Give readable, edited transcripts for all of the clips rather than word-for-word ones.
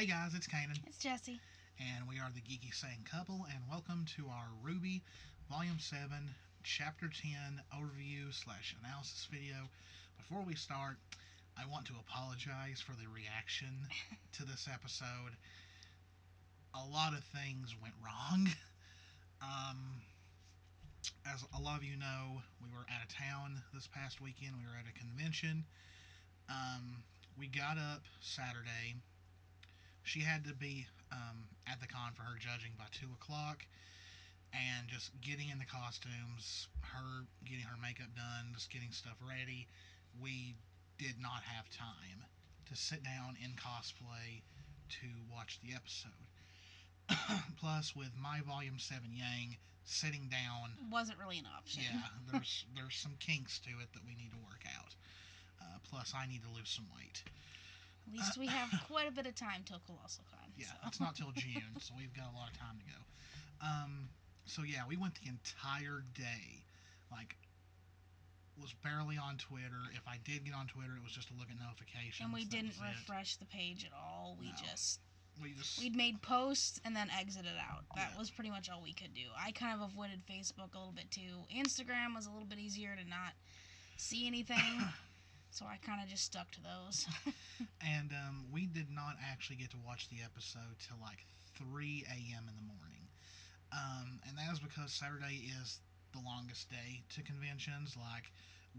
Hey guys, it's Kanan, It's Jesse. and we are the Geeky Sane Couple, and welcome to our RWBY Volume 7, Chapter 10 overview slash analysis video. Before we start, I want to apologize for the reaction to this episode. A lot of things went wrong. Um, as a lot of you know, we were out of town this past weekend. We were at a convention. We got up Saturday. She had to be at the con for her judging by 2 o'clock, and just getting in the costumes, her getting her makeup done, just getting stuff ready. We did not have time to sit down in cosplay to watch the episode. Plus, with my Volume 7 Yang, sitting down Wasn't really an option. yeah, there's some kinks to it that we need to work out. Plus, I need to lose some weight. At least we have quite a bit of time till Colossal Con. Yeah, so. it's not till June, so we've got a lot of time to go. So yeah, we went the entire day. Like, was barely on Twitter. If I did get on Twitter, it was just to look at notifications. And we That didn't was it. refresh the page at all. No. We'd made posts and then exited out. That Yeah. was pretty much all we could do. I kind of avoided Facebook a little bit too. Instagram was a little bit easier to not see anything. So I kind of just stuck to those. And we did not actually get to watch the episode till like 3 a.m. in the morning. And that is because Saturday is the longest day to conventions. Like,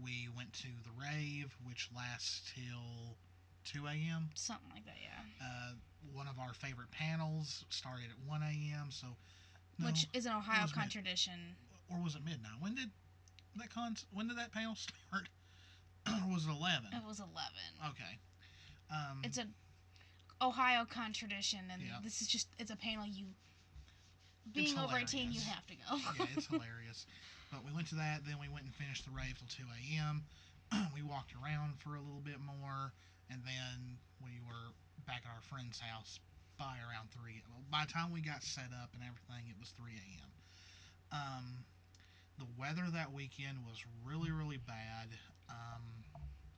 we went to the rave, which lasts till 2 a.m. Something like that, yeah. One of our favorite panels started at 1 a.m. So, no, Which is an Ohio it was tradition. or was it midnight? When did that panel start? Or was it 11? It was 11. Okay. It's a Ohio tradition, and Yeah. this is just, it's a panel being over 18, you have to go. Yeah, it's hilarious. But we went to that, then we went and finished the rave till 2 a.m. We walked around for a little bit more, and then we were back at our friend's house by around 3. Well, by the time we got set up and everything, it was 3 a.m. The weather that weekend was really, really bad.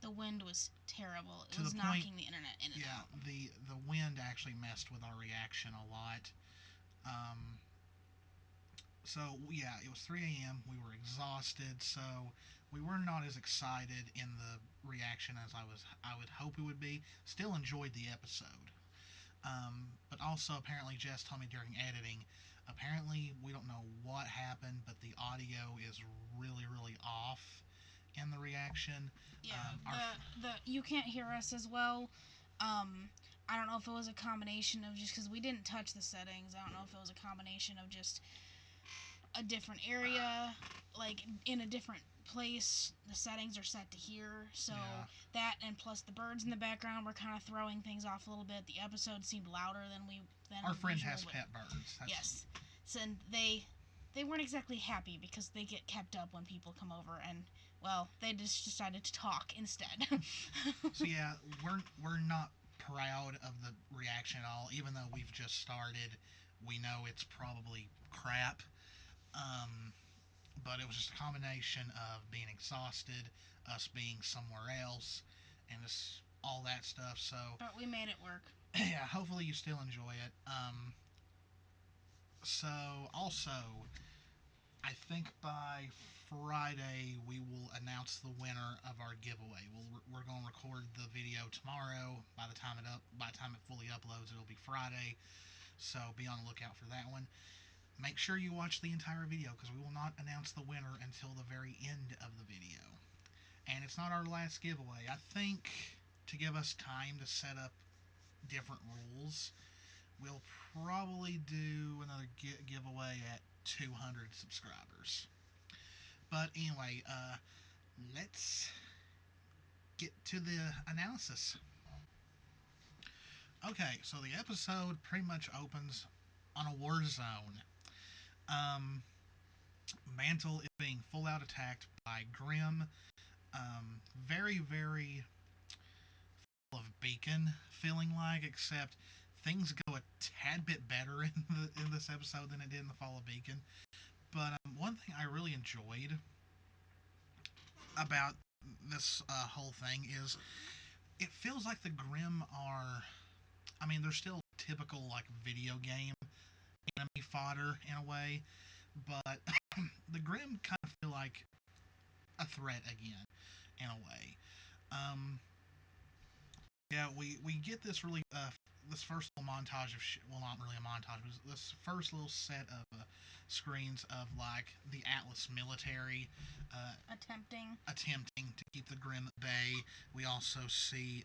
The wind was terrible. It To was the knocking point- the internet in and Yeah, out. the wind actually messed with our reaction a lot. So yeah, it was 3 a.m. We were exhausted, so we were not as excited in the reaction as I would hope it would be. Still enjoyed the episode, but also apparently Jess told me during editing. Apparently, we don't know what happened, but the audio is really, really off in the reaction. Yeah, you can't hear us as well. I don't know if it was a combination of just because we didn't touch the settings. I don't know if it was a combination of just a different area, like in a different place. The settings are set to here, so Yeah. that and plus the birds in the background were kind of throwing things off a little bit. The episode seemed louder than Our friend usual, has but- pet birds. Yes, so and they weren't exactly happy because they get kept up when people come over, and well, they just decided to talk instead. So yeah, we're not proud of the reaction at all. Even though we've just started, we know it's probably crap. But it was just a combination of being exhausted, us being somewhere else, and just all that stuff. So But we made it work. yeah, hopefully you still enjoy it. So also, I think by Friday we will announce the winner of our giveaway. We're going to record the video tomorrow. By the time it fully uploads, it'll be Friday. So be on the lookout for that one. Make sure you watch the entire video because we will not announce the winner until the very end of the video. And it's not our last giveaway. I think to give us time to set up different rules, we'll probably do another giveaway at 200 subscribers. But anyway, let's get to the analysis. Okay, so the episode pretty much opens on a war zone. Mantle is being full out attacked by Grimm. Very, very full of Beacon, feeling like, except things go a tad bit better in this episode than it did in the Fall of Beacon. But one thing I really enjoyed about this whole thing is it feels like the Grimm are, I mean, they're still typical like video game enemy fodder in a way, but the Grim kind of feel like a threat again in a way. Um, yeah, we get this really this first little montage of well, not really a montage, but this first little set of screens of like the Atlas military attempting to keep the Grim at bay. We also see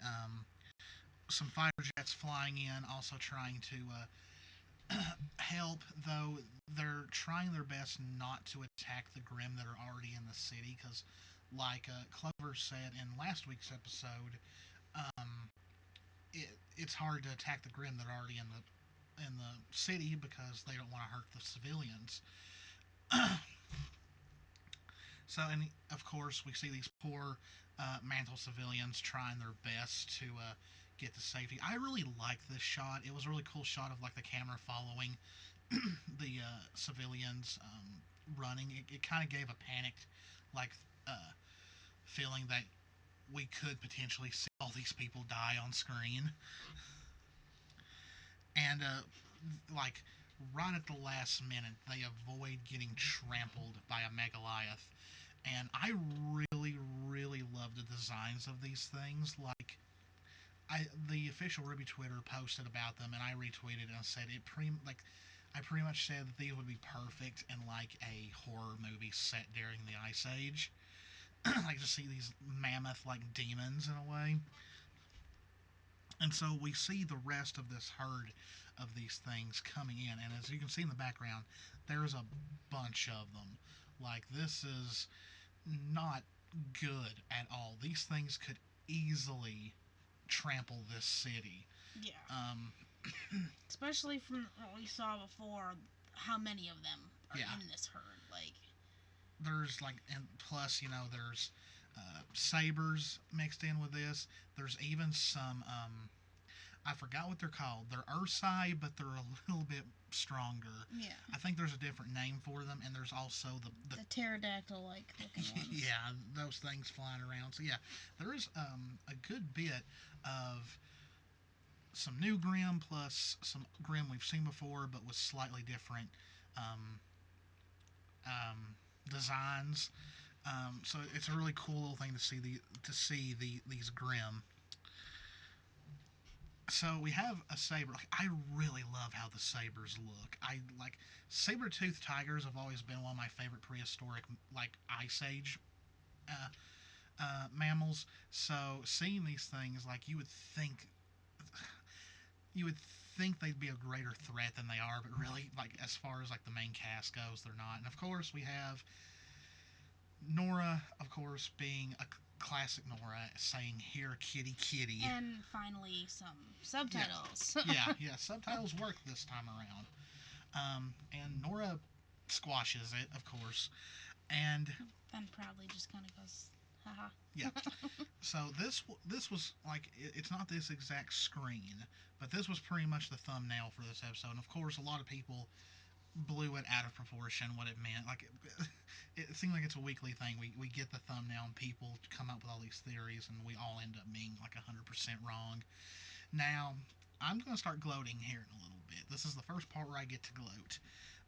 some fighter jets flying in, also trying to help, though they're trying their best not to attack the Grim that are already in the city, because, like Clover said in last week's episode, um, it's hard to attack the Grim that are already in the city because they don't want to hurt the civilians. So, and of course, we see these poor Mantle civilians trying their best to get to safety. I really like this shot. It was a really cool shot of like the camera following the civilians running. It kind of gave a panicked like uh, feeling that we could potentially see all these people die on screen. And like right at the last minute, they avoid getting trampled by a Megaliath. And I really, really love the designs of these things. Like, the official RWBY Twitter posted about them, and I retweeted and said I pretty much said that these would be perfect in like a horror movie set during the Ice Age. Like to see these mammoth like demons in a way. And so we see the rest of this herd of these things coming in, and as you can see in the background, there's a bunch of them. Like, this is not good at all. These things could easily trample this city. Yeah. Um, Especially from what we saw before, how many of them are Yeah. in this herd. Like, there's like, and plus, there's sabers mixed in with this. There's even some, I forgot what they're called. They're Ursai, but they're a little bit stronger. yeah. I think there's a different name for them, and there's also the The pterodactyl-like looking ones. yeah, those things flying around. So yeah, there is a good bit of some new Grim plus some Grim we've seen before, but with slightly different um, designs. So it's a really cool little thing to see these Grim. So we have a saber. Like, I really love how the sabers look. I like saber-toothed tigers have always been one of my favorite prehistoric like Ice Age uh, mammals. So seeing these things, like you would think they'd be a greater threat than they are, but really, like as far as like the main cast goes, they're not. And of course, we have Nora, of course, being a classic Nora, saying "Here, kitty, kitty." And finally, some subtitles. Yeah, subtitles work this time around. And Nora squashes it, of course, and proudly just kind of goes, haha. yeah. So this was like it's not this exact screen, but this was pretty much the thumbnail for this episode. And of course, a lot of people blew it out of proportion what it meant. Like it seemed like it's a weekly thing. We get the thumbnail and people come up with all these theories, and we all end up being like 100% wrong. Now I'm gonna start gloating here in a little bit. This is the first part where I get to gloat.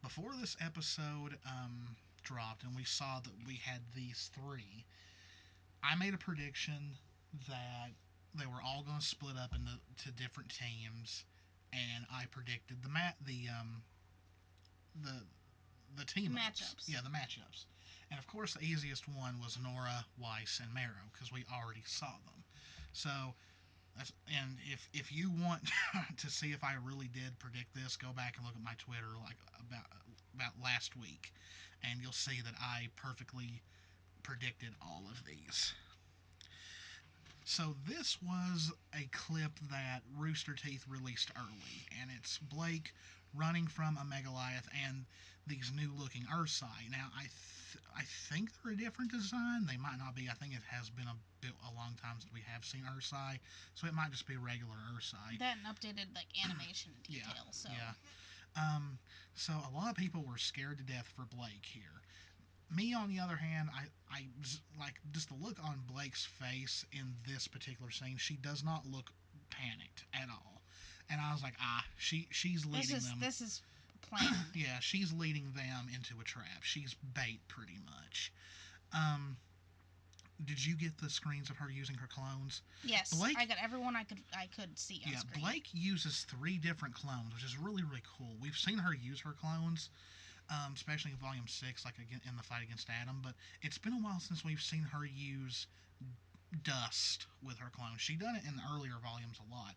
Before this episode dropped, and we saw that we had these three, I made a prediction that they were all going to split up into different teams, and I predicted the the team matchups. Yeah, the matchups. And of course, the easiest one was Nora, Weiss, and Marrow because we already saw them. So, and if you want to see if I really did predict this, go back and look at my Twitter like about last week, and you'll see that I perfectly predicted all of these. So this was a clip that Rooster Teeth released early, and it's Blake running from a Megaliath and these new-looking Ursai. Now, I think they're a different design. They might not be. I think it has been a long time since we have seen Ursai, so it might just be regular Ursai. That and updated like animation detail. Yeah, so yeah. So a lot of people were scared to death for Blake here. Me, on the other hand, I like just the look on Blake's face in this particular scene. She does not look panicked at all. And I was like, she's leading them. This is planned. Yeah, she's leading them into a trap. She's bait, pretty much. Um, did you get the screens of her using her clones? Yes, Blake, I got everyone I could see on screen. Blake uses 3 different clones, which is really, really cool. We've seen her use her clones, especially in Volume 6, like again in the fight against Adam, but it's been a while since we've seen her use Dust with her clones. She done it in the earlier volumes a lot.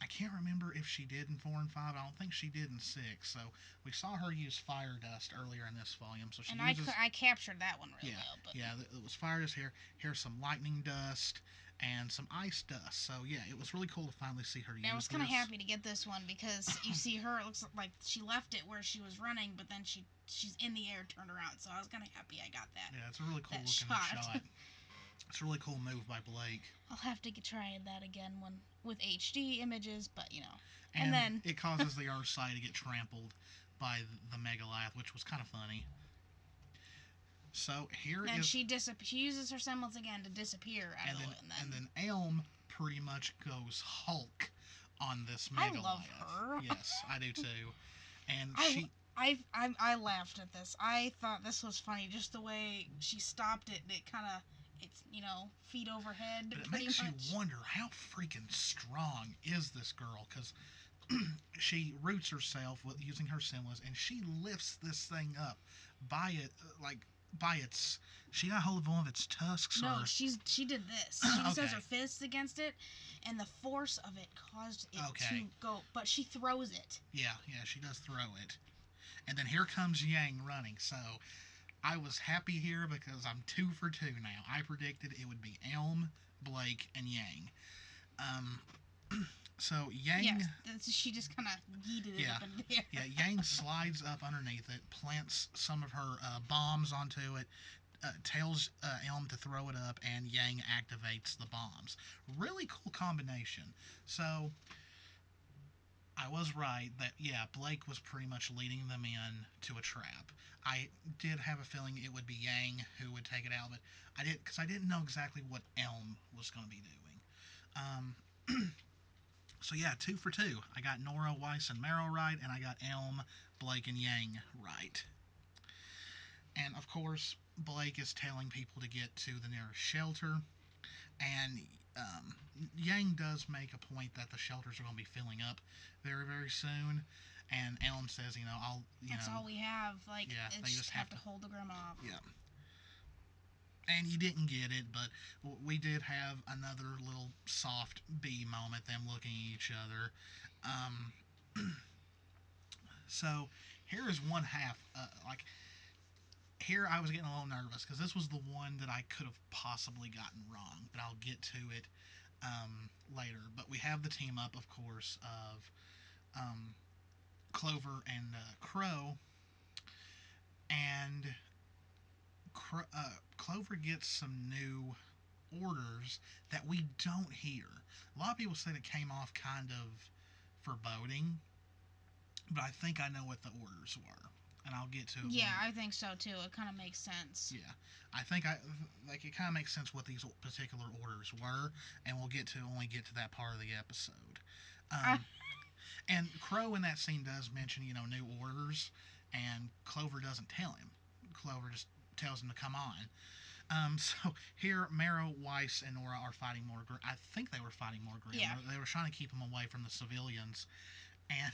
I can't remember if she did in 4 and 5. I don't think she did in 6. So we saw her use Fire Dust earlier in this volume. So she uses, I captured that one really well. But yeah, it was Fire Dust here. Here's some Lightning Dust and some Ice Dust. So yeah, it was really cool to finally see her use this. I was kind of happy to get this one because you see her. It looks like she left it where she was running, but then she's in the air, turned around. So I was kind of happy I got that. Yeah, it's a really cool looking shot. It's a really cool move by Blake. I'll have to try that again with HD images, but you know. And then it causes the Earthside to get trampled by the Megalith, which was kind of funny. So here and she uses her semblance again to disappear out of the way. And then Elm pretty much goes Hulk on this Megalith. I love her. Yes, I do too. And I laughed at this. I thought this was funny, just the way she stopped it. And it kind of, it's, feet overhead. But it makes you wonder, how freaking strong is this girl? Because she roots herself with using her semblance, and she lifts this thing up by its. She got hold of one of its tusks. No, she did this. She just has her fists against it, and the force of it caused it to go. But she throws it. Yeah, she does throw it. And then here comes Yang running. So I was happy here because I'm 2 for 2 now. I predicted it would be Elm, Blake, and Yang. So Yang... Yeah, she just kind of yeeted it up in the air. Yeah, Yang slides up underneath it, plants some of her bombs onto it, tells Elm to throw it up, and Yang activates the bombs. Really cool combination. So I was right that, Blake was pretty much leading them in to a trap. I did have a feeling it would be Yang who would take it out, but I didn't know exactly what Elm was going to be doing. So 2 for 2. I got Nora, Weiss, and Marrow right, and I got Elm, Blake, and Yang right. And of course, Blake is telling people to get to the nearest shelter, and Yang does make a point that the shelters are going to be filling up very, very soon. And Elm says, that's all we have. they just have to hold the grandma off. Yeah. And you didn't get it, but we did have another little soft B moment, them looking at each other. So here is one half. Here I was getting a little nervous because this was the one that I could have possibly gotten wrong, but I'll get to it later. But we have the team up, of course, of Clover and Crow, and Clover gets some new orders that we don't hear. A lot of people said it came off kind of foreboding, but I think I know what the orders were, and I'll get to it. Yeah, later. I think so too. It kind of makes sense. Yeah, I think it kind of makes sense what these particular orders were, and we'll only get to that part of the episode. And Crow in that scene does mention, new orders, and Clover doesn't tell him. Clover just tells him to come on. So here, Marrow, Weiss, and Nora are fighting more. I think they were fighting more Grimm. Yeah. They were trying to keep them away from the civilians, and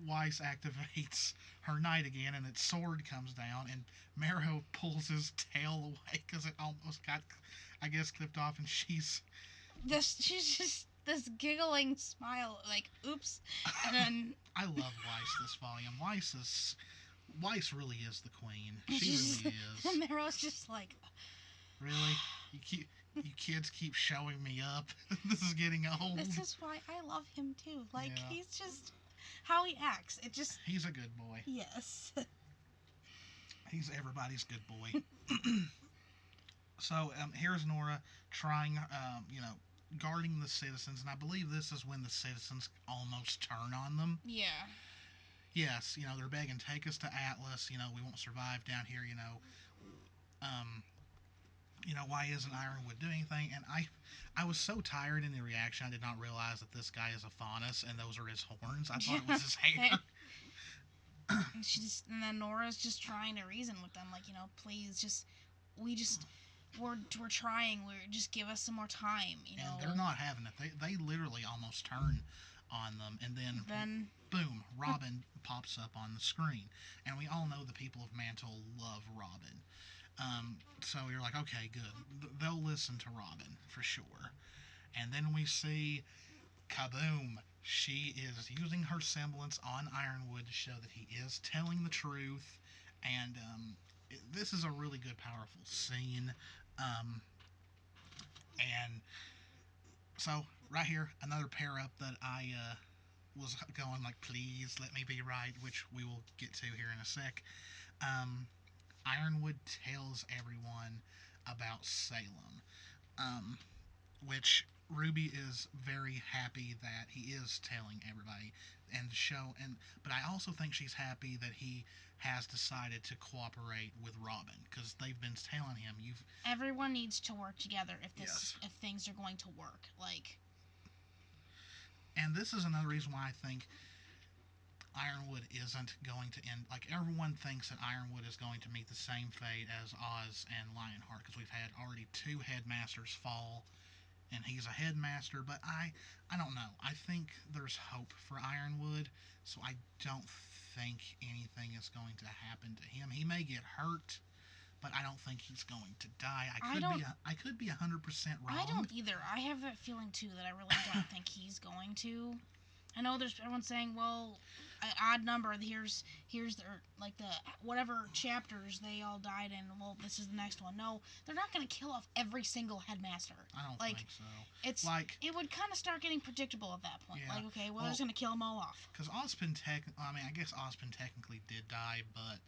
Weiss activates her knight again, and its sword comes down, and Marrow pulls his tail away because it almost got, I guess, clipped off, and she's just this giggling smile, like, oops, and then... I love Weiss this volume. Weiss really is the queen. She really is. And Marrow's just like... Really? You kids keep showing me up. This is getting old. This is why I love him, too. He's just... How he acts, it just... He's a good boy. Yes. He's everybody's good boy. So, here's Nora trying, guarding the citizens, and I believe this is when the citizens almost turn on them. Yeah. Yes, they're begging, take us to Atlas, we won't survive down here, why isn't Ironwood doing anything? And I was so tired in the reaction, I did not realize that this guy is a faunus and those are his horns. I thought it was his hair. And then Nora's just trying to reason with them, like, please, we're trying. We're just give us some more time, And they're not having it. They literally almost turn on them, and then boom, Robin pops up on the screen, and we all know the people of Mantle love Robin. So you're like, okay, good. They'll listen to Robin for sure. And then we see kaboom. She is using her semblance on Ironwood to show that he is telling the truth, and this is a really good, powerful scene. Um, and so right here, another pair up that I was going like, please let me be right, which we will get to here in a sec. Um, Ironwood tells everyone about Salem, um, which Ruby is very happy that he is telling everybody and but I also think she's happy that he has decided to cooperate with Robin because they've been telling him everyone needs to work together Yes. if things are going to work, like. And this is another reason why I think Ironwood isn't going to end. Like, everyone thinks that Ironwood is going to meet the same fate as Oz and Lionheart because we've had already 2 headmasters fall, and he's a headmaster. But I don't know. I think there's hope for Ironwood, so I don't think anything is going to happen to him. He may get hurt, but I don't think he's going to die. I could be 100% wrong. I don't either. I have that feeling too that I really don't think he's going to. I know there's everyone saying, well, an odd number. Here's the like the whatever chapters they all died in. Well, this is the next one. No, they're not going to kill off every single headmaster. I don't think so. It's like it would kind of start getting predictable at that point. Yeah. Like, okay, well, they're just going to kill them all off. Because I guess Ozpin technically did die, but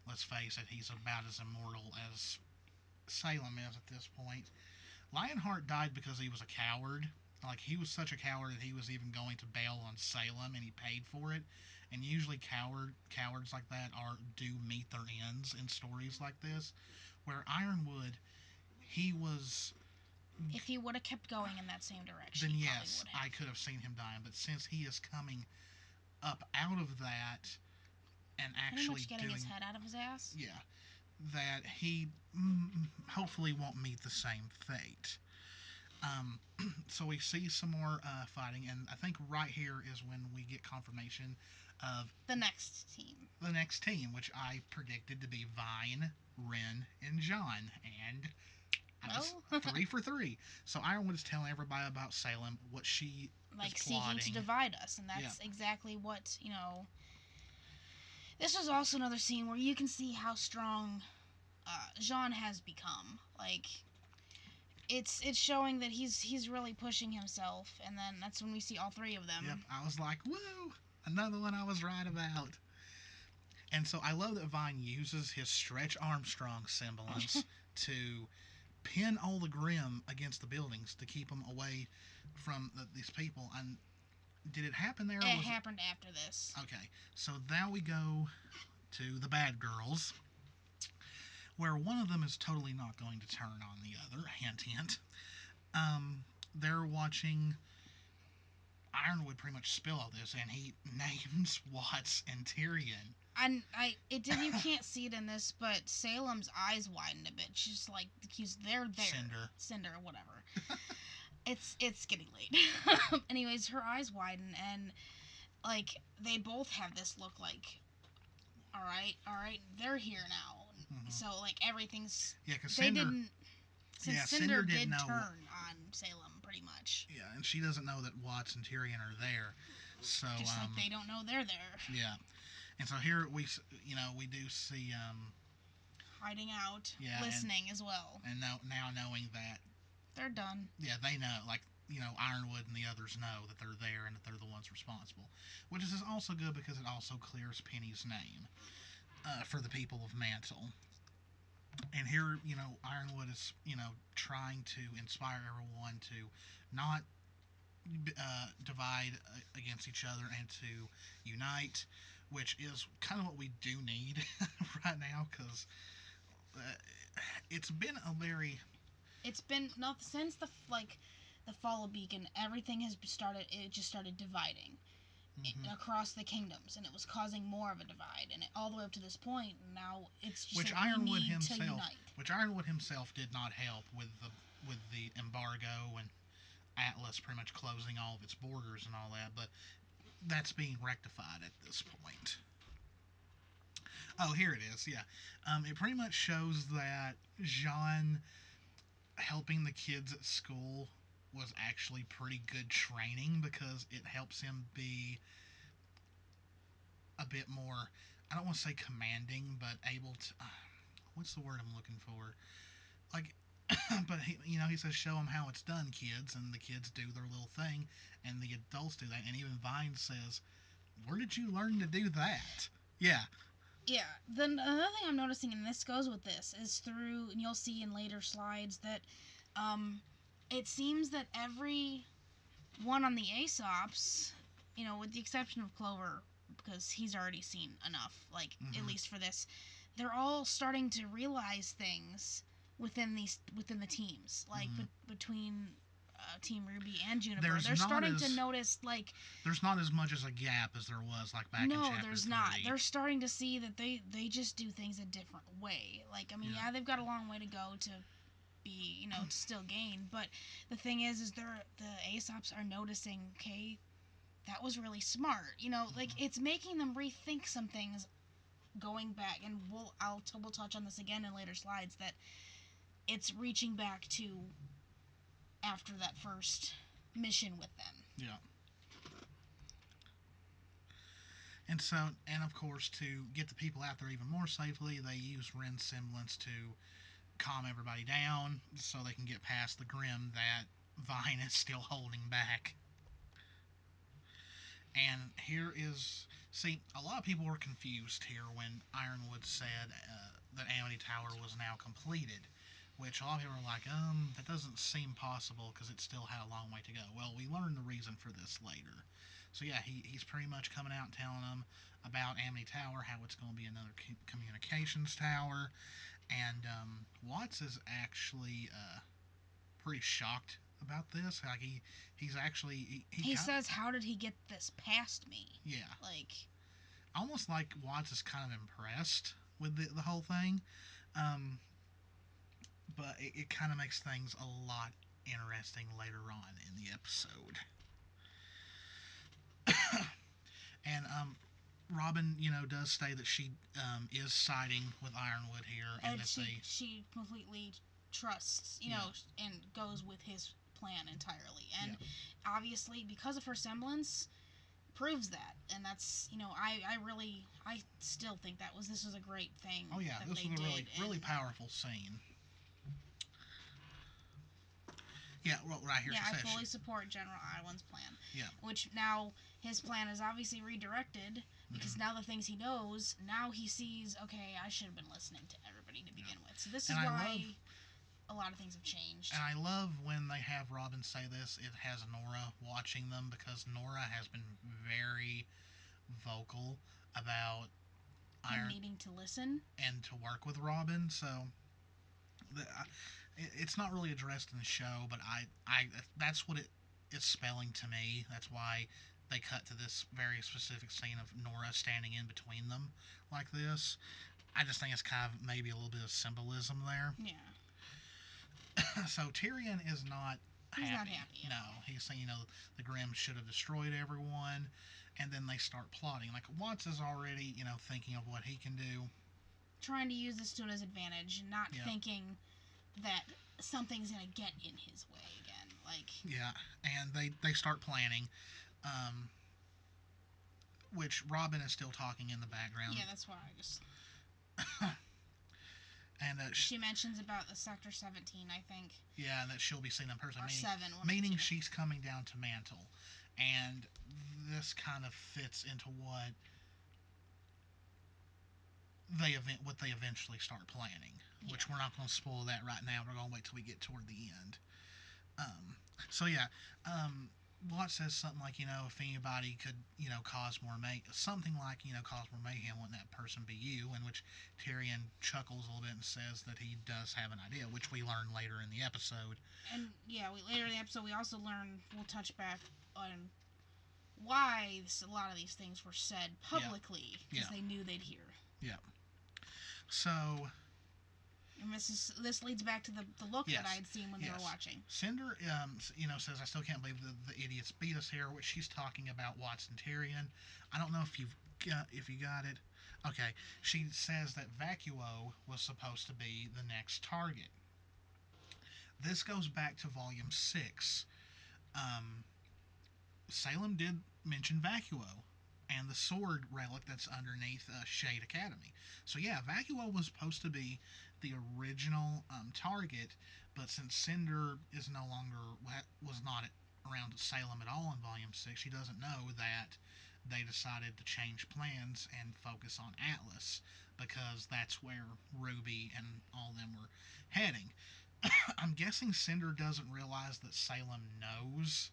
let's face it, he's about as immortal as Salem is at this point. Lionheart died because he was a coward. Like, he was such a coward that he was even going to bail on Salem, and he paid for it. And usually cowards like that do meet their ends in stories like this. Where Ironwood, he was... If he would have kept going in that same direction, then yes, I could have seen him dying. But since he is coming up out of that and actually getting his head out of his ass, yeah, that he hopefully won't meet the same fate. So we see some more fighting, and I think right here is when we get confirmation of the next team. The next team, which I predicted to be Vine, Ren, and John, and I was 3 for 3. So Ironwood is telling everybody about Salem, what she is plotting. Seeking to divide us, and that's exactly what, This was also another scene where you can see how strong Jean has become. Like, it's showing that he's really pushing himself, and then that's when we see all 3 of them. Yep, I was like, woo! Another one I was right about. And so I love that Vine uses his Stretch Armstrong semblance to pin all the Grimm against the buildings to keep them away from these people. And did it happen there? It happened after this. Okay, so now we go to the bad girls, where one of them is totally not going to turn on the other. Hint, hint. They're watching Ironwood pretty much spill all this, and he names Watts and Tyrion. And you can't see it in this, but Salem's eyes widen a bit. She's like, they're there. Cinder, whatever. It's getting late. Anyways, her eyes widen, and like they both have this look like, all right, they're here now. Mm-hmm. So like everything's because Cinder did turn on Salem pretty much. Yeah, and she doesn't know that Watts and Tyrion are there. So just like they don't know they're there. Yeah. And so here we do see hiding out, listening as well. And now knowing that they're done. Yeah, they know, like, Ironwood and the others know that they're there and that they're the ones responsible. Which is also good because it also clears Penny's name for the people of Mantle. And here, Ironwood is, trying to inspire everyone to not divide against each other and to unite, which is kind of what we do need right now, because it's been a very it's been not since the fall of Beacon. Everything has started. It just started dividing across the kingdoms, and it was causing more of a divide, and all the way up to this point. Now it's just which like Ironwood we need himself, to unite. which Ironwood himself did not help with the embargo and Atlas pretty much closing all of its borders and all that, but that's being rectified at this point. Oh, here it is. Yeah, it pretty much shows that Jean helping the kids at school was actually pretty good training because it helps him be a bit more, I don't want to say commanding, but able to, what's the word I'm looking for? Like, but he says, show them how it's done, kids, and the kids do their little thing, and the adults do that, and even Vine says, where did you learn to do that? Yeah. Yeah. Then another thing I'm noticing, and this goes with this, is through, and you'll see in later slides that, it seems that every one on the Aesops, with the exception of Clover, because he's already seen enough, at least for this, they're all starting to realize things within the teams, between Team RWBY and Juniper. They're starting to notice, there's not as much as a gap as there was, back in chapter 3. No, there's not. They're starting to see that they just do things a different way. Yeah, they've got a long way to go to be, still gain, but the thing is the Aesops are noticing, okay, that was really smart. It's making them rethink some things going back, and we'll touch on this again in later slides, that it's reaching back to after that first mission with them. Yeah. And so, and of course, to get the people out there even more safely, they use Ren's semblance to calm everybody down so they can get past the Grim that Vine is still holding back. And here is, see, a lot of people were confused here when Ironwood said that Amity Tower was now completed, which a lot of people were like, that doesn't seem possible because it still had a long way to go. Well, we learned the reason for this later. So yeah, he's pretty much coming out and telling them about Amity Tower, how it's going to be another communications tower, and Watts is actually pretty shocked about this. He's actually he says, "How did he get this past me?" Yeah, almost like Watts is kind of impressed with the whole thing, but it kind of makes things a lot interesting later on in the episode. And Robin, does say that she is siding with Ironwood here, and that she completely trusts, and goes with his plan entirely, and obviously because of her semblance, proves that, and that's I still think this was a great thing. Oh yeah, this was a really powerful scene. Yeah, right here. Yeah, I fully support General Iwan's plan. Yeah. Which now his plan is obviously redirected because now the things he knows, now he sees, okay, I should have been listening to everybody to begin with. So this is why a lot of things have changed. And I love when they have Robin say this, it has Nora watching them, because Nora has been very vocal about needing to listen and to work with Robin. So it's not really addressed in the show, but I that's what it is spelling to me. That's why they cut to this very specific scene of Nora standing in between them like this. I just think it's kind of maybe a little bit of symbolism there. Yeah. So Tyrion is not happy. He's not happy. No, he's saying, the Grimm should have destroyed everyone, and then they start plotting. Like, Watts is already, thinking of what he can do. Trying to use this to his advantage, not thinking that something's going to get in his way again. Yeah, and they start planning, which Robin is still talking in the background. Yeah, that's why I just... And she mentions about the Sector 17, I think. Yeah, and that she'll be seen in person. Or 7. Meaning she's coming down to Mantle. And this kind of fits into what they eventually start planning. Yeah. Which we're not going to spoil that right now. We're going to wait till we get toward the end. Watt says something like, if anybody could, cause more something like, cause more mayhem, wouldn't that person be you? In which Tyrion chuckles a little bit and says that he does have an idea, which we learn later in the episode. And yeah, later in the episode, we also learn, we'll touch back on why a lot of these things were said publicly, because they knew they'd hear. Yeah. So. And this leads back to the look that I had seen when they were watching. Cinder, says, I still can't believe the idiots beat us here, which she's talking about Watson Tyrion. I don't know if you got it. Okay, she says that Vacuo was supposed to be the next target. This goes back to Volume 6. Salem did mention Vacuo and the sword relic that's underneath Shade Academy. So yeah, Vacuo was supposed to be the original target, but since Cinder is no longer was not around Salem at all in Volume 6, she doesn't know that they decided to change plans and focus on Atlas because that's where Ruby and all of them were heading. I'm guessing Cinder doesn't realize that Salem knows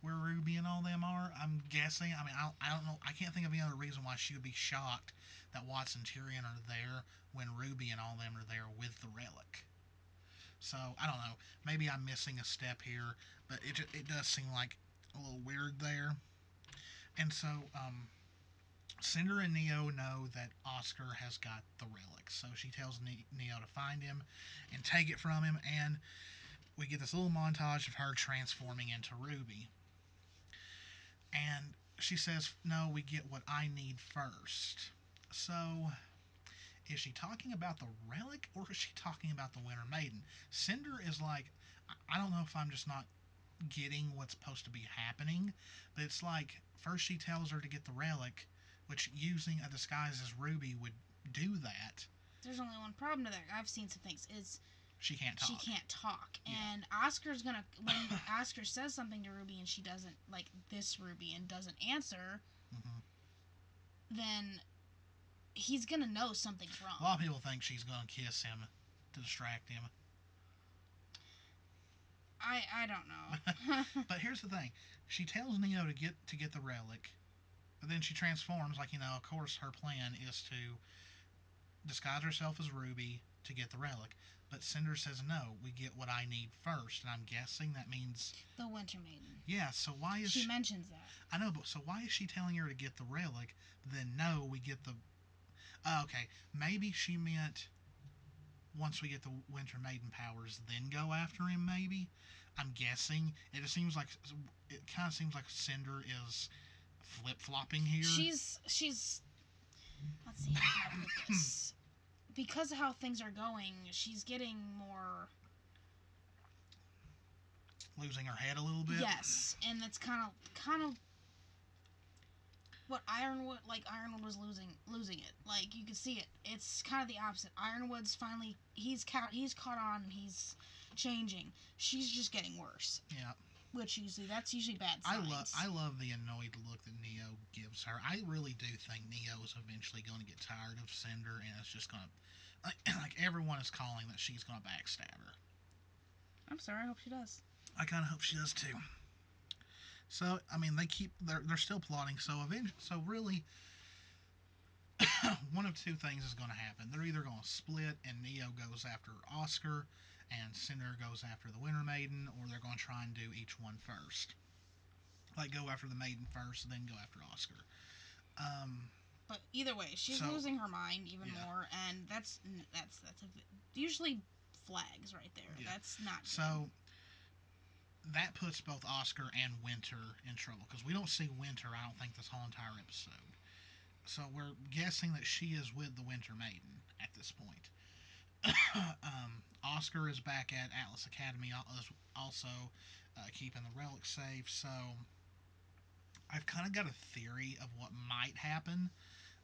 where Ruby and all them are. I'm guessing. I mean, I don't know. I can't think of any other reason why she would be shocked that Watson and Tyrion are there when Ruby and all them are there with the relic. So, I don't know. Maybe I'm missing a step here, but it does seem like a little weird there. And so, Cinder and Neo know that Oscar has got the relic. So she tells Neo to find him and take it from him, and we get this little montage of her transforming into Ruby. And she says, no, we get what I need first. So, is she talking about the relic, or is she talking about the Winter Maiden? Cinder is like, I don't know if I'm just not getting what's supposed to be happening, but it's like, first she tells her to get the relic, which using a disguise as Ruby would do that. There's only one problem to that. I've seen some things. She can't talk. Yeah. And Oscar's gonna, when Oscar says something to Ruby and she doesn't, like this Ruby, and doesn't answer, then he's gonna know something's wrong. A lot of people think she's gonna kiss him to distract him. I don't know. But here's the thing. She tells Neo to get the relic, but then she transforms, like, of course her plan is to disguise herself as Ruby to get the relic. But Cinder says, no, we get what I need first. And I'm guessing that means the Winter Maiden. Yeah, so why is she mentions that. I know, but so why is she telling her to get the relic, then no, we get the... okay, maybe she meant once we get the Winter Maiden powers, then go after him, maybe? I'm guessing. It kind of seems like Cinder is flip-flopping here. She's let's see how to put this. Because of how things are going, she's getting more... losing her head a little bit? Yes, and that's kind of what Ironwood was losing it. Like, you can see it. It's kind of the opposite. Ironwood's finally... He's caught on, and he's changing. She's just getting worse. Yeah. Which that's usually bad signs. I love the annoyed look that Neo gives her. I really do think Neo is eventually going to get tired of Cinder, and it's just going to... Like, everyone is calling that she's going to backstab her. I'm sorry, I hope she does. I kind of hope she does, too. So, I mean, they're still plotting, so really, one of two things is going to happen. They're either going to split, and Neo goes after Oscar, and Cinder goes after the Winter Maiden, or they're going to try and do each one first. Like, go after the Maiden first, then go after Oscar. But either way, she's losing her mind even more, and that's usually flags right there. Yeah. That's not good. So that puts both Oscar and Winter in trouble, because we don't see Winter, I don't think, this whole entire episode. So we're guessing that she is with the Winter Maiden at this point. Oscar is back at Atlas Academy, also keeping the relic safe. So I've kind of got a theory of what might happen,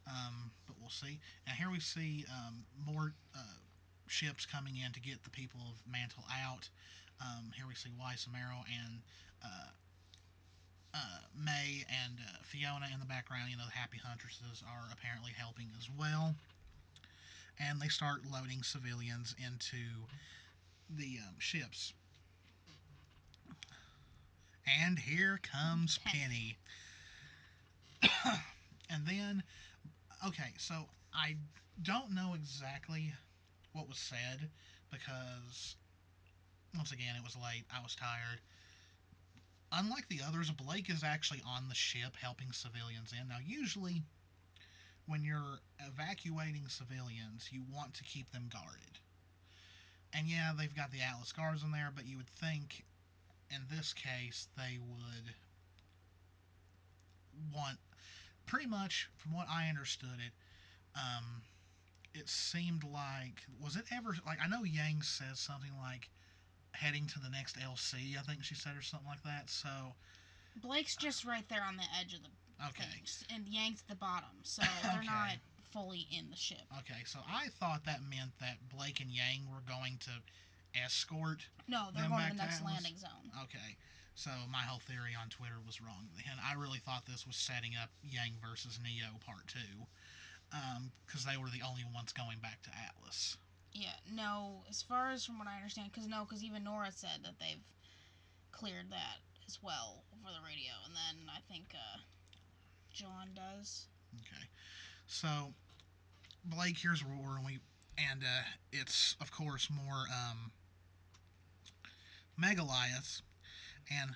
but we'll see. Now here we see more ships coming in to get the people of Mantle out. Here we see Weiss Amaro and May and Fiona in the background. The Happy Huntresses are apparently helping as well. And they start loading civilians into the ships. And here comes Penny. And then, okay, so I don't know exactly what was said because, once again, it was late. I was tired. Unlike the others, Blake is actually on the ship helping civilians in. Now, usually, when you're evacuating civilians, you want to keep them guarded. And yeah, they've got the Atlas guards in there, but you would think in this case they would want, pretty much from what I understood it seemed like, was it ever, like, I know Yang says something like heading to the next LC, I think she said, or something like that. So Blake's just right there on the edge of the things, and Yang's at the bottom, so they're not fully in the ship. Okay, so I thought that meant that Blake and Yang were going to escort. No, they're going to the next landing zone. Okay, so my whole theory on Twitter was wrong, and I really thought this was setting up Yang versus Neo Part 2, because they were the only ones going back to Atlas. Yeah, no, as far as from what I understand, because even Nora said that they've cleared that as well over the radio, and then I think John does. Okay, so Blake hears roar, and it's of course more Megaliaths, and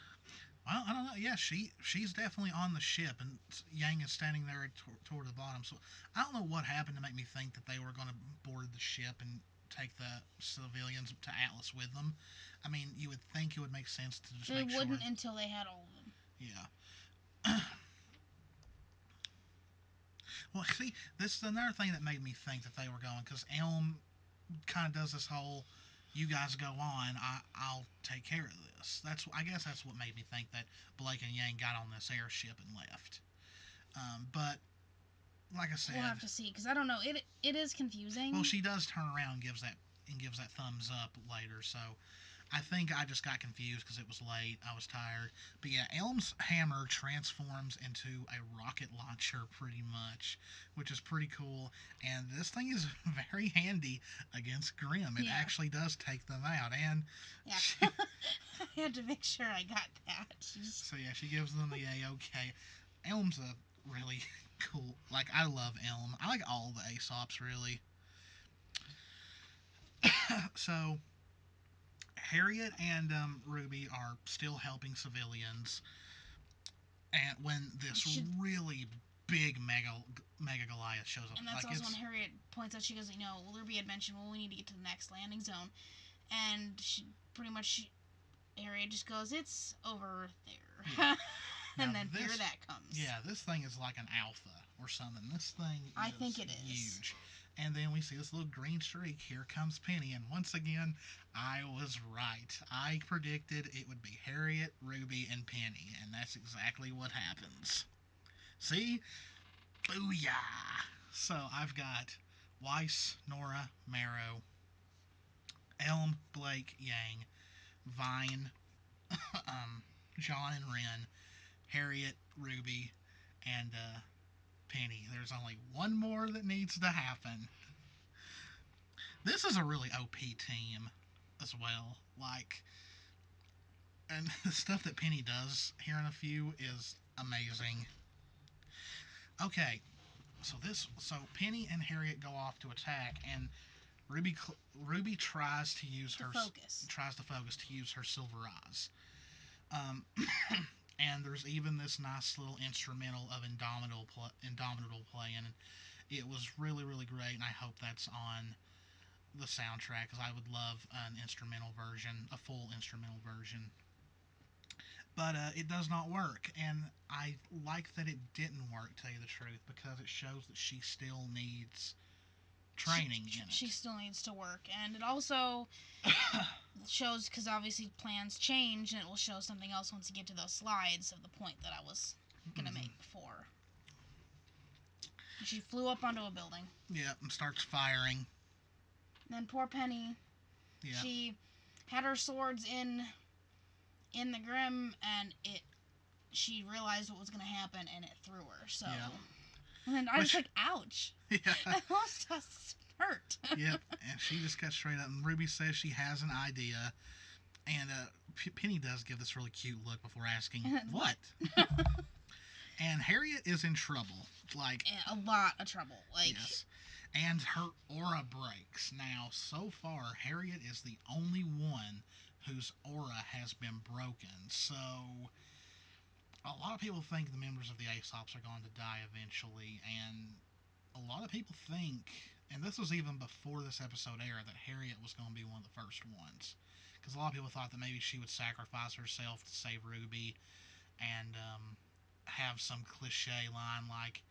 well, I don't know. Yeah, she's definitely on the ship, and Yang is standing there toward the bottom. So I don't know what happened to make me think that they were going to board the ship and take the civilians to Atlas with them. I mean, you would think it would make sense to just make sure. They wouldn't until they had all of them. Yeah. Well, see, this is another thing that made me think that they were going, because Elm kind of does this whole, you guys go on, I'll take care of this. I guess that's what made me think that Blake and Yang got on this airship and left. But like I said, we'll have to see, because I don't know. It is confusing. Well, she does turn around and gives that thumbs up later. So I think I just got confused because it was late. I was tired. But yeah, Elm's hammer transforms into a rocket launcher pretty much, which is pretty cool. And this thing is very handy against Grimm. It actually does take them out. And yeah, I had to make sure I got that. So yeah, she gives them the A-OK. Elm's a really cool, like, I love Elm. I like all the Aesops, really. So Harriet and Ruby are still helping civilians, and when this really big mega Goliath shows up, and that's also when Harriet points out, she goes, Ruby had mentioned, well, we need to get to the next landing zone, and Harriet just goes, it's over there. Yeah. And then here that comes. Yeah, this thing is like an alpha or something. This thing I think it is huge. And then we see this little green streak. Here comes Penny. And once again, I was right. I predicted it would be Harriet, Ruby, and Penny. And that's exactly what happens. See? Booyah! So I've got Weiss, Nora, Marrow, Elm, Blake, Yang, Vine, John and Ren, Harriet, Ruby, and Penny. There's only one more that needs to happen. This is a really OP team as well. Like, and the stuff that Penny does here in a few is amazing. Okay, so Penny and Harriet go off to attack, and Ruby tries to use her focus to use her silver eyes. And there's even this nice little instrumental of Indomitable playing. It was really, really great, and I hope that's on the soundtrack, because I would love an instrumental version, a full instrumental version. But it does not work, and I like that it didn't work, to tell you the truth, because it shows that she still needs training in it. She still needs to work, and it also shows, because obviously plans change, and it will show something else once you get to those slides of the point that I was going to make before. She flew up onto a building. Yeah, and starts firing. And then poor Penny, she had her swords in the Grimm, and she realized what was going to happen, and it threw her, so... Yeah. And then I was like, ouch. Yeah. I lost a hurt. Yep, and she just got straight up. And Ruby says she has an idea. And Penny does give this really cute look before asking, "What?" And Harriet is in trouble. Like, a lot of trouble. Like, yes. And her aura breaks. Now, so far, Harriet is the only one whose aura has been broken. So, a lot of people think the members of the Aesops are going to die eventually, and a lot of people think, and this was even before this episode aired, that Harriet was going to be one of the first ones. Because a lot of people thought that maybe she would sacrifice herself to save Ruby and have some cliche line like,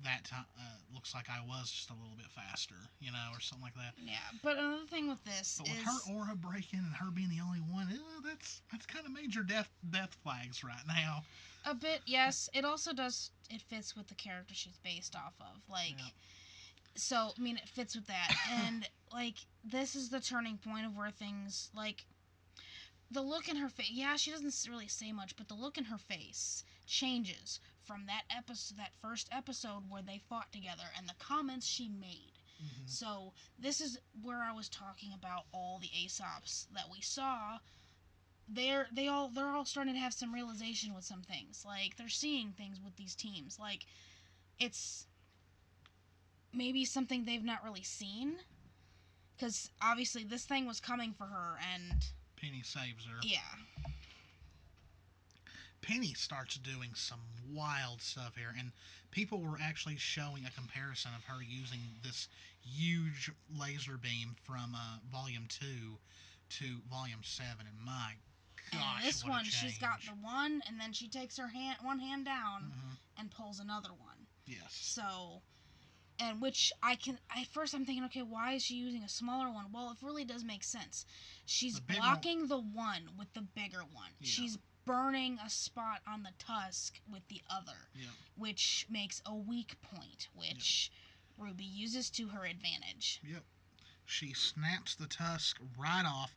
that time looks like I was just a little bit faster, or something like that. Yeah, but another thing with this but with her aura breaking and her being the only one, that's kind of major death flags right now. A bit, yes. It also does. It fits with the character she's based off of, like. Yeah. So I mean, it fits with that, and like this is the turning point of where things like. The look in her face, yeah, she doesn't really say much, but the look in her face changes from that first episode where they fought together, and the comments she made. Mm-hmm. So this is where I was talking about all the Aesops that we saw. They're all starting to have some realization with some things. Like, they're seeing things with these teams. Like, it's maybe something they've not really seen, because obviously this thing was coming for her, and Penny saves her. Yeah. Penny starts doing some wild stuff here, and people were actually showing a comparison of her using this huge laser beam from Volume 2 to Volume 7, and my gosh, and this what one, a change. She's got the one, and then she takes her one hand down and pulls another one. Yes. So, and which at first I'm thinking, okay, why is she using a smaller one? Well, it really does make sense. She's blocking the one with the bigger one. Yeah. She's burning a spot on the tusk with the other, which makes a weak point, which Ruby uses to her advantage. Yep. She snaps the tusk right off.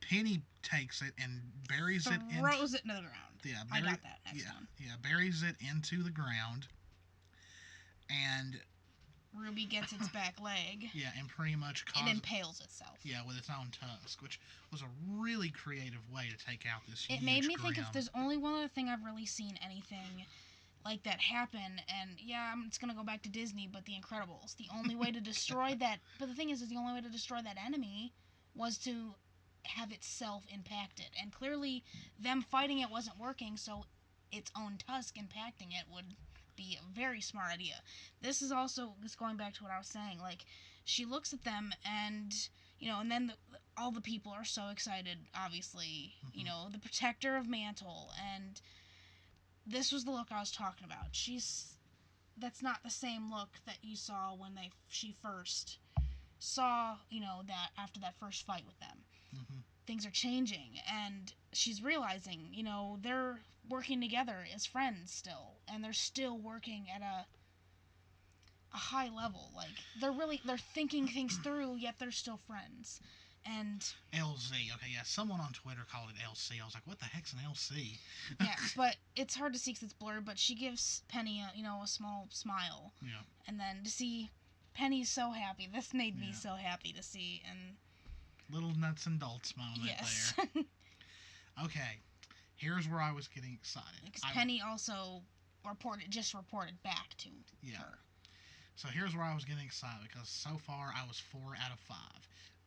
Penny takes it and buries it into... Throws it into the ground. Yeah, I got that next one. Yeah, buries it into the ground. And... Ruby gets its back leg. Yeah, and pretty much it impales itself. Yeah, with its own tusk, which was a really creative way to take out this huge It made me grim. think if there's only one other thing I've really seen anything like that happen, and yeah, it's going to go back to Disney, but The Incredibles. The only way to destroy that... But the thing is the only way to destroy that enemy was to have itself impacted. And clearly, them fighting it wasn't working, so its own tusk impacting it would... be a very smart idea. This is also just going back to what I was saying. Like, she looks at them, and and then all the people are so excited. Obviously, the protector of Mantle, and this was the look I was talking about. That's not the same look that you saw when she first saw that after that first fight with them. Mm-hmm. Things are changing, and she's realizing, they're working together as friends still, and they're still working at a high level. Like, they're thinking things through, yet they're still friends. And LZ, okay, yeah, someone on Twitter called it LC. I was like, what the heck's an LC? Yeah, but it's hard to see because it's blurred, but she gives Penny a small smile. Yeah. And then to see Penny's so happy, this made me so happy to see, and... Little nuts and bolts moment there. Okay, here's where I was getting excited. Because Penny also reported back to her. So here's where I was getting excited, because so far I was 4 out of 5.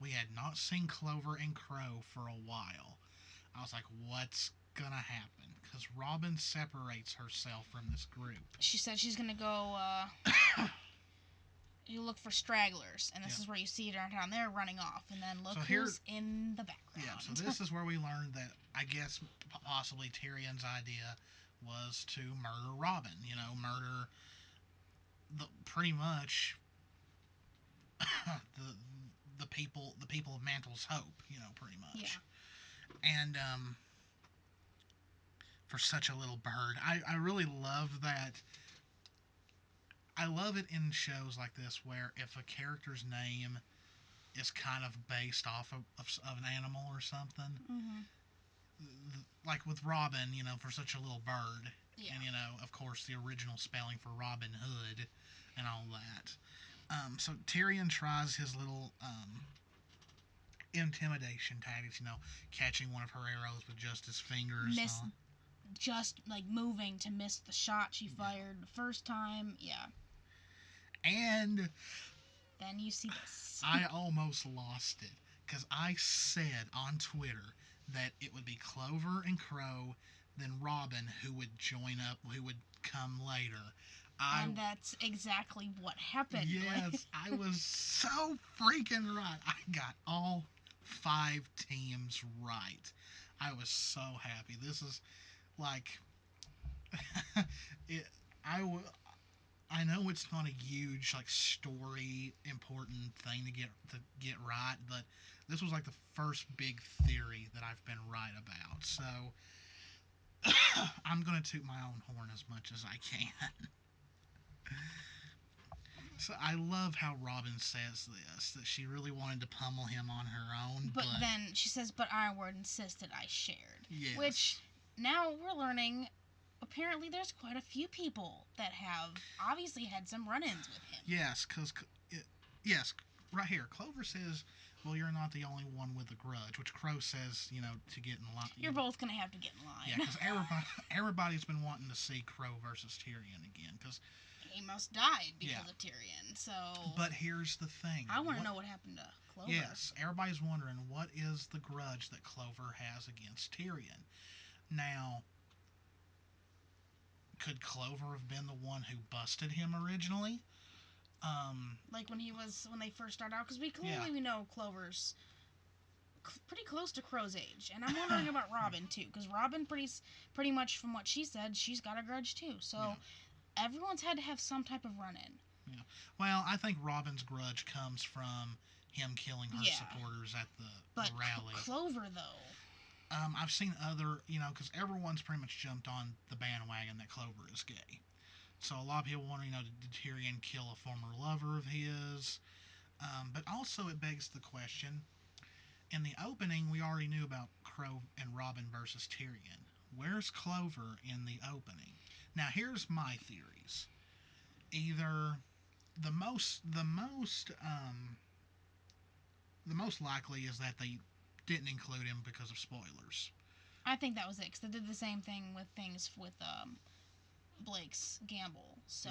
We had not seen Clover and Crow for a while. I was like, what's gonna happen? Because Robin separates herself from this group. She said she's gonna go, you look for stragglers, and this is where you see her down there running off, and then look who's in the background. Yeah, so this is where we learned that, I guess, possibly Tyrion's idea was to murder Robin. Murder pretty much the people of Mantle's Hope. Pretty much. Yeah. And for such a little bird, I really love that. I love it in shows like this where if a character's name is kind of based off of an animal or something, like with Robin, for such a little bird, and of course the original spelling for Robin Hood and all that. So Tyrion tries his little intimidation tactics, catching one of her arrows with just his fingers on. Just like moving to miss the shot she fired the first time. Yeah. And then you see this. I almost lost it because I said on Twitter that it would be Clover and Crow, then Robin who would join up, who would come later. And that's exactly what happened. Yes, I was so freaking right. I got all 5 teams right. I was so happy. This is like it. I know it's not a huge like story important thing to get right, but this was like the first big theory that I've been right about. So I'm gonna toot my own horn as much as I can. So I love how Robin says this, that she really wanted to pummel him on her own. But then she says, but Ironwood insisted I shared. Yes. Which, now we're learning, apparently there's quite a few people that have obviously had some run-ins with him. Yes, yes, right here, Clover says, well, you're not the only one with a grudge, which Crow says, to get in line. You're both going to have to get in line. Yeah, because everybody's been wanting to see Crow versus Tyrion again, because he must die because of Tyrion, so... But here's the thing. I want to know what happened to Clover. Yes, everybody's wondering, what is the grudge that Clover has against Tyrion? Now, could Clover have been the one who busted him originally? Like when they first started out, because we know Clover's pretty close to Crow's age, and I'm wondering about Robin too, because Robin pretty much from what she said, she's got a grudge too. So everyone's had to have some type of run-in. Yeah. Well, I think Robin's grudge comes from him killing her supporters at the rally. Clover though. I've seen other, because everyone's pretty much jumped on the bandwagon that Clover is gay. So a lot of people want to, did Tyrion kill a former lover of his? But also it begs the question, in the opening, we already knew about Crow and Robin versus Tyrion. Where's Clover in the opening? Now, here's my theories. Either the most likely is that they didn't include him because of spoilers. I think that was it, because they did the same thing with Blake's gamble. So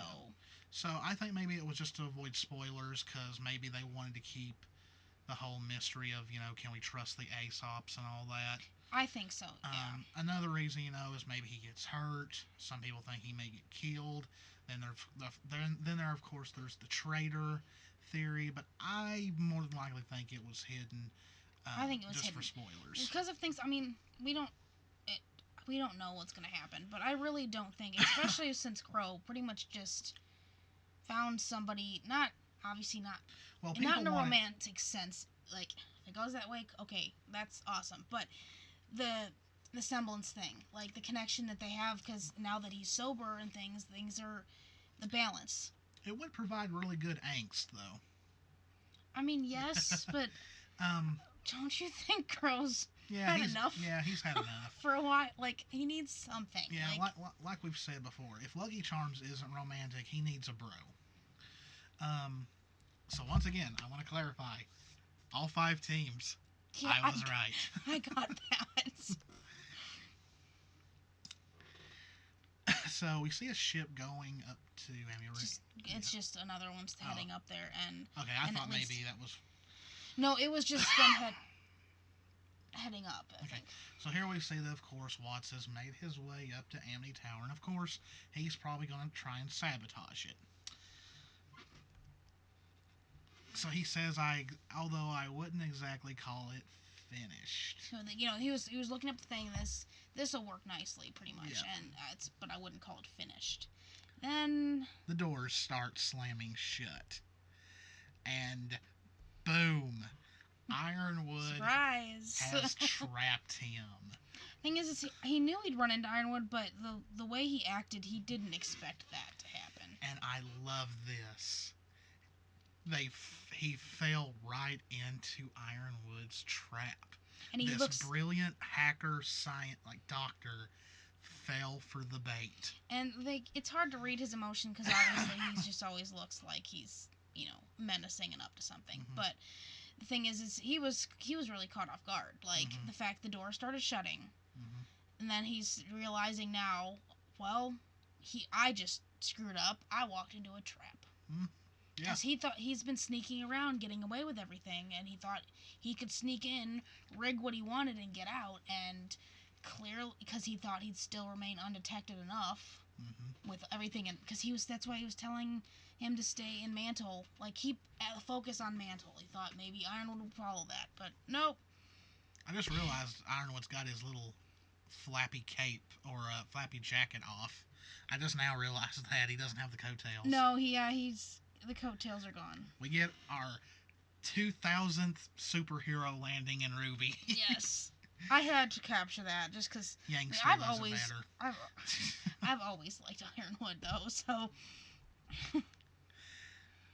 I think maybe it was just to avoid spoilers, because maybe they wanted to keep the whole mystery of, can we trust the Aesops and all that. I think so, yeah. Another reason, is maybe he gets hurt. Some people think he may get killed. Then there, of course, there's the traitor theory, but I more than likely think it was hidden. I think it was just hidden for spoilers. Because of things, we don't know what's going to happen, but I really don't think, especially since Crow pretty much just found somebody, not in a romantic sense, like, if it goes that way, okay, that's awesome, but the semblance thing, like the connection that they have, because now that he's sober and things are the balance. It would provide really good angst, though. Yes, but don't you think Crow's had enough? Yeah, he's had enough. For a while, like, he needs something. Yeah, like we've said before, if Lucky Charms isn't romantic, he needs a bro. So once again, I want to clarify, all 5 teams, I was right. I got that. So we see a ship going up to Amiri. It's just another one's heading up there, and okay, I thought maybe that was. No, it was just them heading up. I think. So here we see that, of course, Watts has made his way up to Amity Tower, and of course, he's probably going to try and sabotage it. So he says, although I wouldn't exactly call it finished. So he was looking up the thing. This will work nicely, pretty much, and but I wouldn't call it finished. Then the doors start slamming shut, and boom, Ironwood surprise has trapped him. Thing is he knew he'd run into Ironwood, but the way he acted, he didn't expect that to happen. And I love this. He fell right into Ironwood's trap. And he looks brilliant hacker, doctor fell for the bait. And it's hard to read his emotion, because obviously he just always looks like he's menacing and up to something. Mm-hmm. But the thing is he was really caught off guard. Like Mhm. the fact the door started shutting, Mhm. and then he's realizing now, well, I just screwed up. I walked into a trap. Mhm. Yeah. As he thought he's been sneaking around, getting away with everything, and he thought he could sneak in, rig what he wanted, and get out. And clearly, because he thought he'd still remain undetected enough Mhm. with everything, and because that's why he was telling him to stay in Mantle, like keep focus on Mantle. He thought maybe Ironwood would follow that, but nope. I just realized Ironwood's got his little flappy cape or flappy jacket off. I just now realized that he doesn't have the coattails. No, he's the coattails are gone. We get our 2000th superhero landing in RWBY. Yes. I had to capture that just because Youngster I've does it always better. I've always liked Ironwood though, so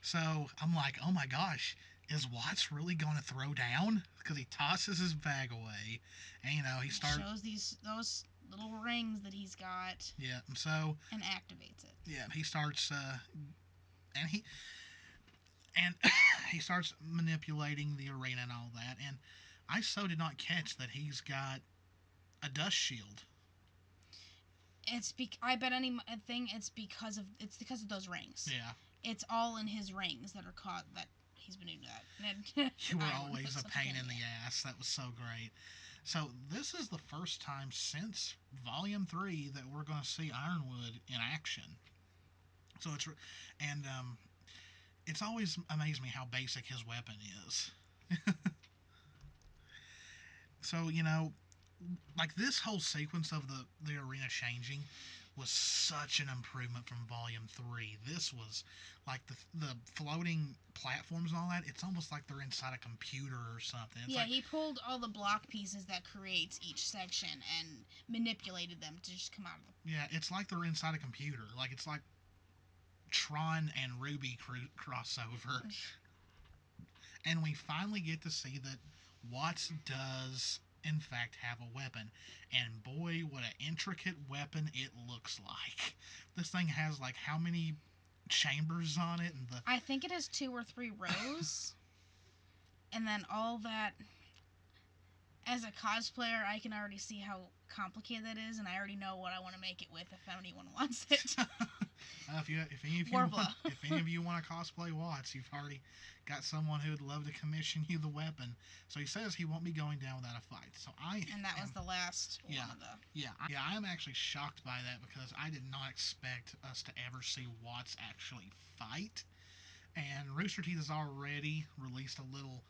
So I'm like, oh my gosh, is Watts really going to throw down? Because he tosses his bag away, and he starts. Shows those little rings that he's got. Yeah, so. And activates it. Yeah, he starts, and he starts manipulating the arena and all that, and I so did not catch that he's got a dust shield. I bet it's because of those rings. Yeah. It's all in his rings that are caught that he's been doing that. You were always a pain in the ass. That was so great. So this is the first time since Volume 3 that we're going to see Ironwood in action. So it's always amazed me how basic his weapon is. So like this whole sequence of the arena changing was such an improvement from Volume 3. This was like the floating platforms and all that. It's almost like they're inside a computer or something. It's he pulled all the block pieces that creates each section and manipulated them to just come out of them. Yeah, it's like they're inside a computer. Like it's like Tron and RWBY crossover. And we finally get to see that Watts does in fact have a weapon, and boy, what an intricate weapon it looks like. This thing has like how many chambers on it, and I think it has 2 or 3 rows. And then all that, as a cosplayer, I can already see how complicated that is, and I already know what I want to make it with if anyone wants it. If any of you want to cosplay Watts, you've already got someone who would love to commission you the weapon. So he says he won't be going down without a fight. And that was the last one of the. I am actually shocked by that because I did not expect us to ever see Watts actually fight. And Rooster Teeth has already released a little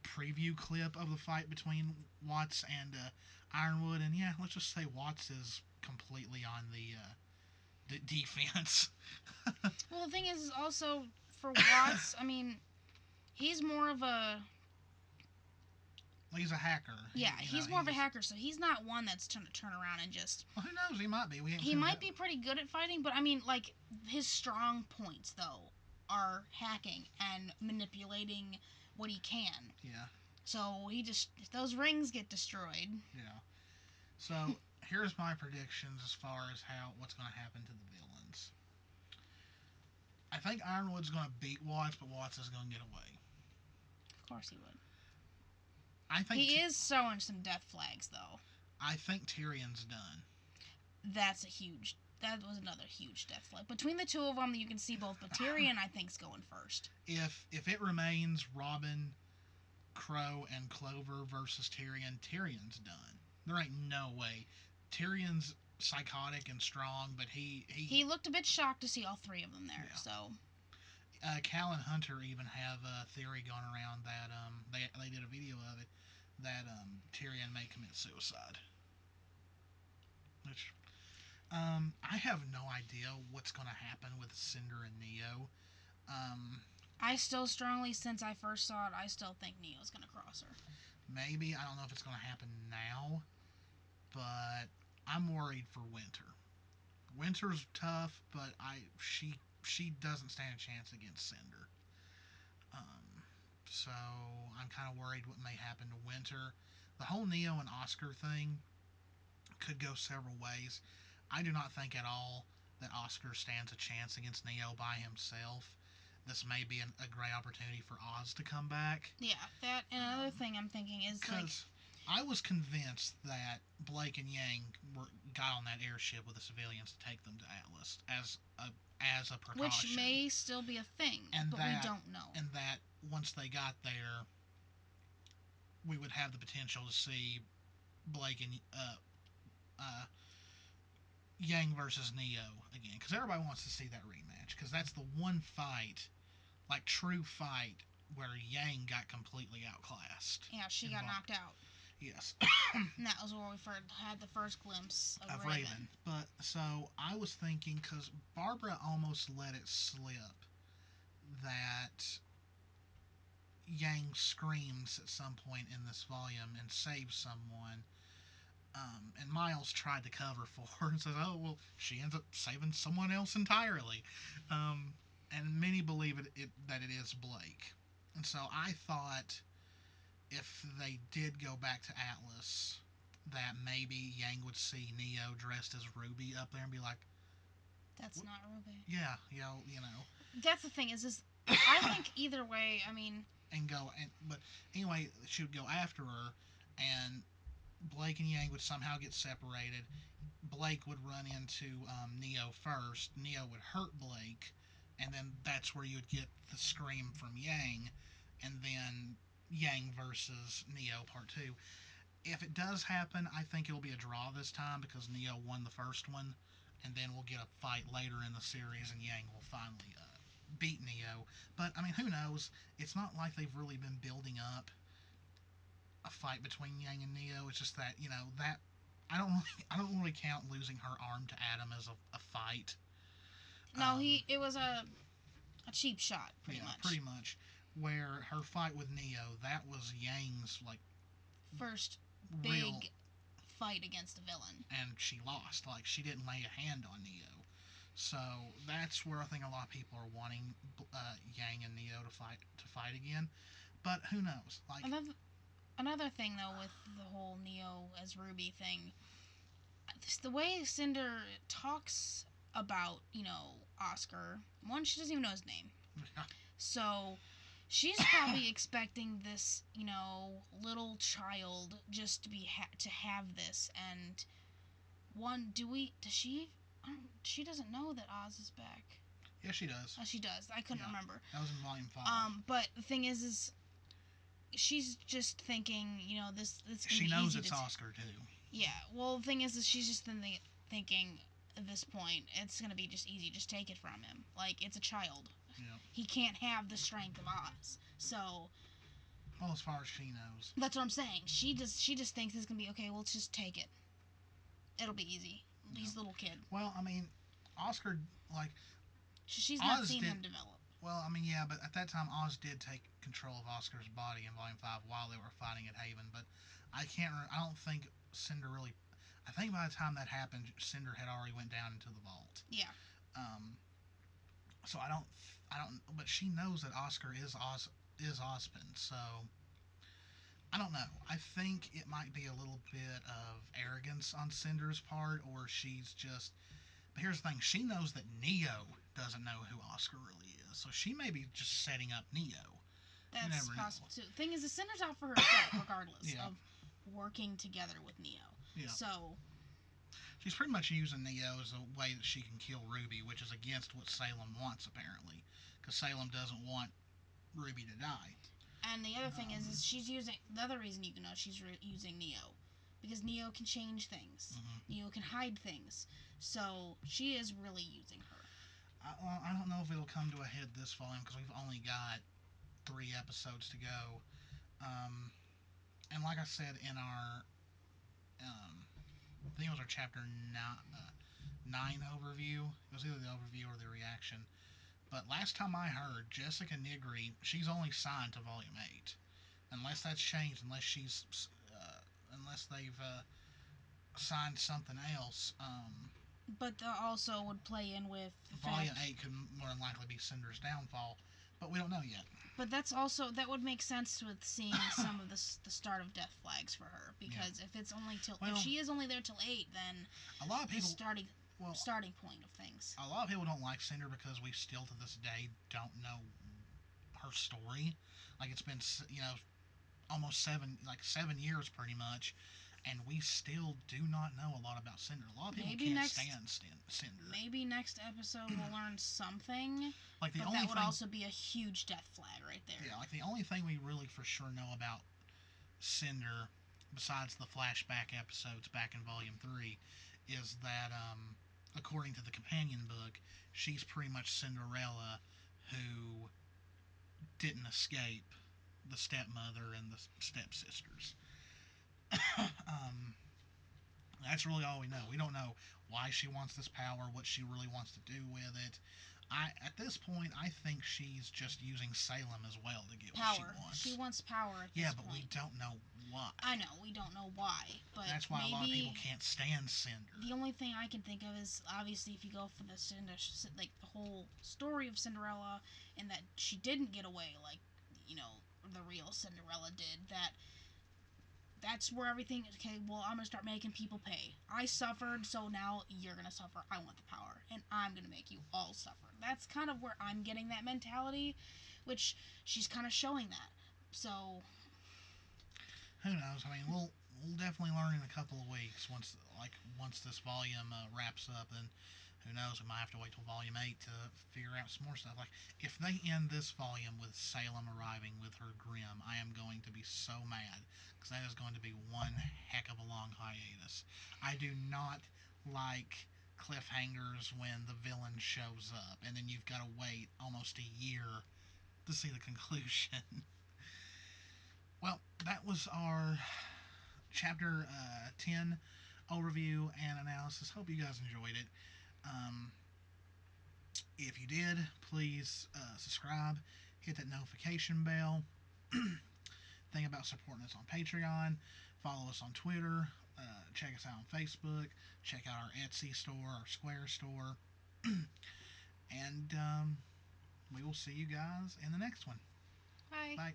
preview clip of the fight between Watts and Ironwood, and yeah, let's just say Watts is completely on the defense. Well, the thing is also for Watts, I mean, he's more of a. He's a hacker. Yeah, he's more of a hacker, so he's not one that's trying to turn around and just. Well, who knows? He might be. He might be pretty good at fighting, but I mean, like his strong points though are hacking and manipulating what he can. Yeah. So if those rings get destroyed. Yeah. So here's my predictions as far as what's going to happen to the villains. I think Ironwood's going to beat Watts, but Watts is going to get away. Of course he would. I think he is sowing some death flags, though. I think Tyrion's done. That was another huge death flag. Between the two of them, you can see both, but Tyrion, I think, is going first. If it remains Robin, Crow, and Clover versus Tyrion, Tyrion's done. There ain't no way. Tyrion's psychotic and strong, but he looked a bit shocked to see all 3 of them there. Yeah. So Cal and Hunter even have a theory going around that they did a video of it that Tyrion may commit suicide. Which I have no idea what's going to happen with Cinder and Neo. I still strongly, since I first saw it, I still think Neo's going to cross her. Maybe. I don't know if it's going to happen now, but I'm worried for Winter. Winter's tough, but she doesn't stand a chance against Cinder. So I'm kind of worried what may happen to Winter. The whole Neo and Oscar thing could go several ways. I do not think at all that Oscar stands a chance against Neo by himself. this may be a great opportunity for Oz to come back. Yeah, that and another thing I'm thinking is like, Because I was convinced that Blake and Yang got on that airship with the civilians to take them to Atlas as a precaution. which may still be a thing, And but that, we don't know. And that once they got there, we would have the potential to see Blake and Yang versus Neo again. Because everybody wants to see that rematch. Because that's the one fight, like true fight, where Yang got completely outclassed. Yeah, she got knocked out. Yes. And that was where we had the first glimpse of Raven. But so I was thinking, because Barbara almost let it slip that Yang screams at some point in this volume and saves someone. And Miles tried to cover for her and says, oh, well, she ends up saving someone else entirely. And many believe that it is Blake. And so I thought if they did go back to Atlas, that maybe Yang would see Neo dressed as Ruby up there and be like, that's not Ruby. Yeah, you know. That's the thing is I think either way, I mean. But anyway, she would go after her, and Blake and Yang would somehow get separated. Blake would run into Neo first. Neo would hurt Blake, and then that's where you would get the scream from Yang, and then Yang versus Neo Part 2. If it does happen, I think it'll be a draw this time because Neo won the first one, and then we'll get a fight later in the series, and Yang will finally beat Neo. But I mean, who knows? It's not like they've really been building up a fight between Yang and Neo. It's just that that I don't really count losing her arm to Adam as a fight. No, it was a cheap shot, pretty much. Pretty much. Where her fight with Neo, that was Yang's first big fight against a villain, and she lost. Like, she didn't lay a hand on Neo. So that's where I think a lot of people are wanting Yang and Neo to fight again. But who knows? Like, another thing though with the whole Neo as Ruby thing, the way Cinder talks about Oscar. One, she doesn't even know his name. So she's probably expecting this, little child just to to have this. And she doesn't know that Oz is back. Yeah, she does. Oh, she does. I couldn't remember. That was in volume 5. But the thing is she's just thinking, this she knows it's Oscar too. Yeah. Well, the thing is she's just thinking at this point it's gonna be just easy. Just take it from him. Like, it's a child. Yeah. He can't have the strength of Oz. So. Well, as far as she knows. That's what I'm saying. She just thinks it's gonna be okay. Well, just take it. It'll be easy. Yeah. He's a little kid. Well, I mean, Oscar, like. She's not seen him develop. Well, I mean, yeah, but at that time, Oz did take control of Oscar's body in Volume 5 while they were fighting at Haven. But I don't think Cinder really. I think by the time that happened, Cinder had already went down into the vault. Yeah. So I don't. But she knows that Oscar is Ozpin. So I don't know. I think it might be a little bit of arrogance on Cinder's part, or she's just. But here's the thing: she knows that Neo doesn't know who Oscar really is, so she may be just setting up Neo. That's possible too. Thing is, the Cinder's out for herself, regardless of working together with Neo. Yeah. So she's pretty much using Neo as a way that she can kill Ruby, which is against what Salem wants, apparently, because Salem doesn't want Ruby to die. And the other thing is she's using the other reason you can know she's using Neo, because Neo can change things. Mm-hmm. Neo can hide things. So she is really using her. I don't know if it'll come to a head this volume because we've only got 3 episodes to go. And like I said in our, I think it was our chapter 9 overview. It was either the overview or the reaction. But last time I heard, Jessica Nigri, she's only signed to Volume 8. Unless that's changed, unless they've signed something else. But also would play in with Volume 8 could more than likely be Cinder's downfall, but we don't know yet. But that would make sense with seeing some of the start of Death Flags for her, because if it's only if she is only there till 8, then a lot of people starting point of things. A lot of people don't like Cinder because we still to this day don't know her story. Like it's been almost 7 years pretty much, and we still do not know a lot about Cinder. A lot of people can't stand Cinder. Maybe next episode we'll learn something. Like but that would also be a huge death flag right there. Yeah, like the only thing we really for sure know about Cinder, besides the flashback episodes back in Volume 3, is that, according to the companion book, she's pretty much Cinderella who didn't escape the stepmother and the stepsisters. That's really all we know. We don't know why she wants this power, what she really wants to do with it. At this point, I think she's just using Salem as well to get what she wants. She wants power at this but point. we don't know why. I know, we don't know why. But that's why a lot of people can't stand Cinder. The only thing I can think of is, obviously, if you go for the the whole story of Cinderella, and that she didn't get away like, the real Cinderella did, that's where everything, okay, well, I'm going to start making people pay. I suffered, so now you're going to suffer. I want the power, and I'm going to make you all suffer. That's kind of where I'm getting that mentality, which she's kind of showing that. So, who knows? I mean, we'll definitely learn in a couple of weeks once this volume wraps up, and who knows, we might have to wait till Volume 8 to figure out some more stuff. Like, if they end this volume with Salem arriving with her Grimm, I am going to be so mad, because that is going to be one heck of a long hiatus. I do not like cliffhangers when the villain shows up, and then you've got to wait almost a year to see the conclusion. Well, that was our Chapter 10 overview and analysis. Hope you guys enjoyed it. If you did, please subscribe, hit that notification bell. Think about supporting us on Patreon. Follow us on Twitter. Check us out on Facebook. Check out our Etsy store, our Square store. And we will see you guys in the next one. Bye. Bye.